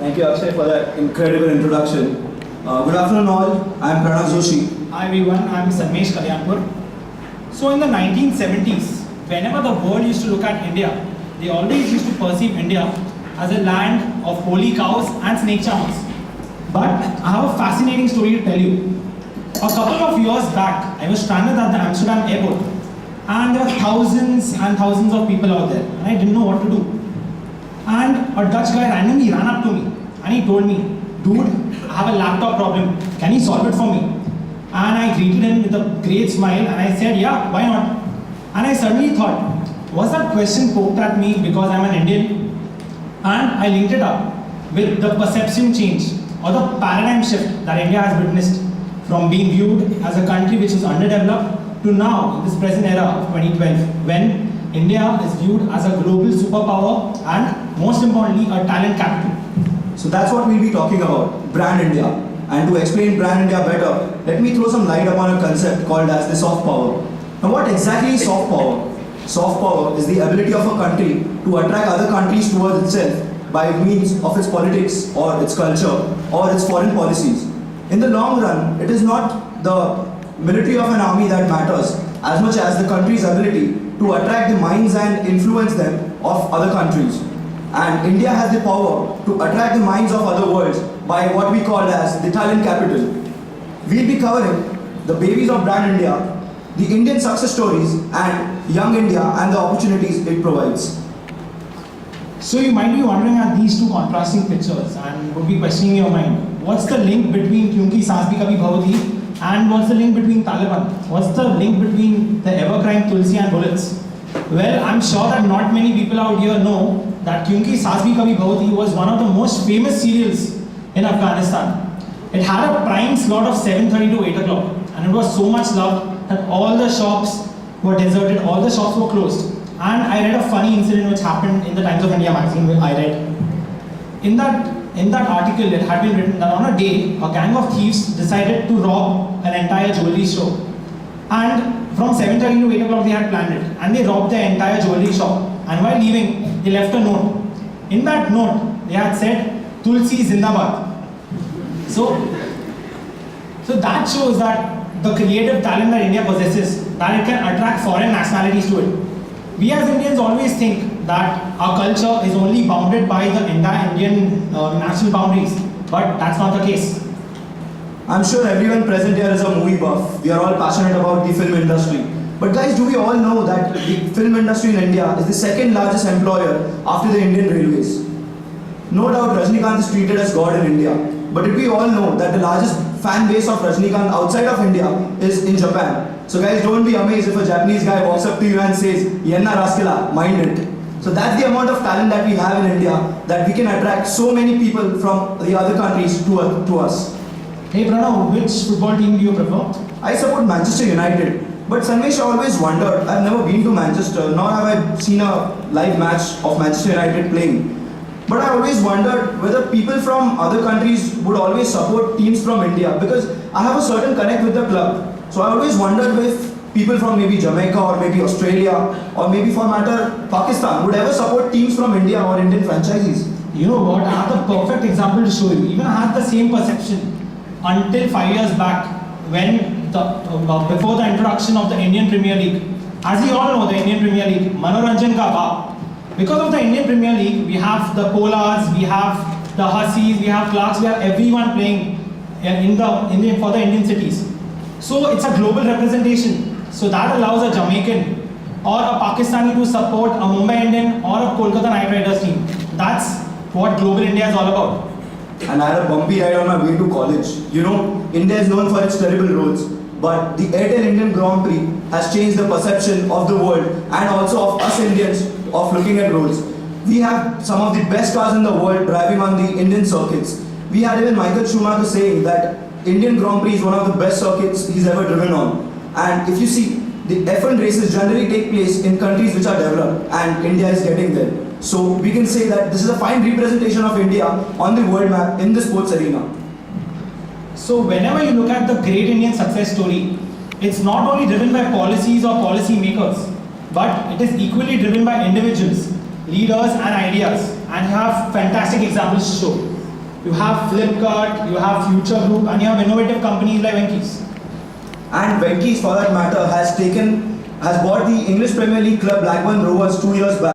Thank you, Akshay, for that incredible introduction. Good afternoon, all. I am Pranav Joshi. Hi everyone, I am Sanmesh Kalyanpur. So in the 1970s, whenever the world used to look at India, they always used to perceive India as a land of holy cows and snake charmers. But I have a fascinating story to tell you. A couple of years back, I was stranded at the Amsterdam airport, and there were thousands and thousands of people out there, and I didn't know what to do. And a Dutch guy randomly ran up to me, and he told me, "Dude, I have a laptop problem. Can you solve it for me?" And I greeted him with a great smile, and I said, "Yeah, why not?" And I suddenly thought, was that question poked at me because I'm an Indian? And I linked it up with the perception change or the paradigm shift that India has witnessed from being viewed as a country which is underdeveloped to now, in this present era of 2012, when India is viewed as a global superpower and, most importantly, a talent capital. So that's what we'll be talking about, Brand India. And to explain Brand India better, let me throw some light upon a concept called as the soft power. Now what exactly is soft power? Soft power is the ability of a country to attract other countries towards itself by means of its politics or its culture or its foreign policies. In the long run, it is not the military of an army that matters as much as the country's ability to attract the minds and influence them of other countries. And India has the power to attract the minds of other worlds by what we call as the talent capital. We'll be covering the babies of Brand India, the Indian success stories, and Young India and the opportunities it provides. So you might be wondering at these two contrasting pictures and would be questioning your mind. What's the link between Kyunki Saas Bhi Kabhi Bhahu Thi and what's the link between Taliban? What's the link between the ever-crying Tulsi and bullets? Well, I'm sure that not many people out here know that Kyunki Saas Bhi Kabhi Bhahu Thi was one of the most famous serials in Afghanistan. It had a prime slot of 7:30 to 8 o'clock, and it was so much loved that all the shops were deserted, all the shops were closed. And I read a funny incident which happened in the Times of India magazine which I read. In that article, it had been written that on a day, a gang of thieves decided to rob an entire jewelry store. And from 7:30 to 8 o'clock they had planned it. And they robbed the entire jewelry shop. And while leaving, they left a note. In that note, they had said, "Tulsi Zindabad." So that shows that the creative talent that India possesses, that it can attract foreign nationalities to it. We as Indians always think that our culture is only bounded by the entire Indian national boundaries, but that's not the case. I'm sure everyone present here is a movie buff. We are all passionate about the film industry. But guys, do we all know that the film industry in India is the second largest employer after the Indian Railways? No doubt Rajinikanth is treated as God in India. But did we all know that the largest fan base of Rajinikanth outside of India is in Japan? So guys, don't be amazed if a Japanese guy walks up to you and says, "Yenna Raskila, mind it." So that's the amount of talent that we have in India, that we can attract so many people from the other countries to us. Hey Pranav, which football team do you prefer? I support Manchester United. But Sanmesh, I always wondered, I've never been to Manchester, nor have I seen a live match of Manchester United playing. But I always wondered whether people from other countries would always support teams from India, because I have a certain connect with the club. So I always wondered if people from maybe Jamaica or maybe Australia or maybe for matter Pakistan would ever support teams from India or Indian franchises. You know what, I have the perfect example to show you. Even I had the same perception until 5 years back when before the introduction of the Indian Premier League. As we all know, the Indian Premier League, Manoranjan ka baap. Because of the Indian Premier League, we have the Polars, we have the Hussies, we have Clarks, we have everyone playing for the Indian cities. So it's a global representation. So that allows a Jamaican or a Pakistani to support a Mumbai Indian or a Kolkata Knight Riders team. That's what global India is all about. And I had a bumpy ride on my way to college. You know, India is known for its terrible roads, but the Airtel Indian Grand Prix has changed the perception of the world and also of us Indians of looking at roads. We have some of the best cars in the world driving on the Indian circuits. We had even Michael Schumacher saying that Indian Grand Prix is one of the best circuits he's ever driven on. And if you see, the F1 races generally take place in countries which are developed, and India is getting there. So we can say that this is a fine representation of India on the world map in the sports arena. So whenever you look at the great Indian success story, it's not only driven by policies or policy makers, but it is equally driven by individuals, leaders and ideas, and you have fantastic examples to show. you have Flipkart, you have Future Group, and you have innovative companies like Venky's. And Venky's, for that matter, has bought the English Premier League club Blackburn Rovers 2 years back.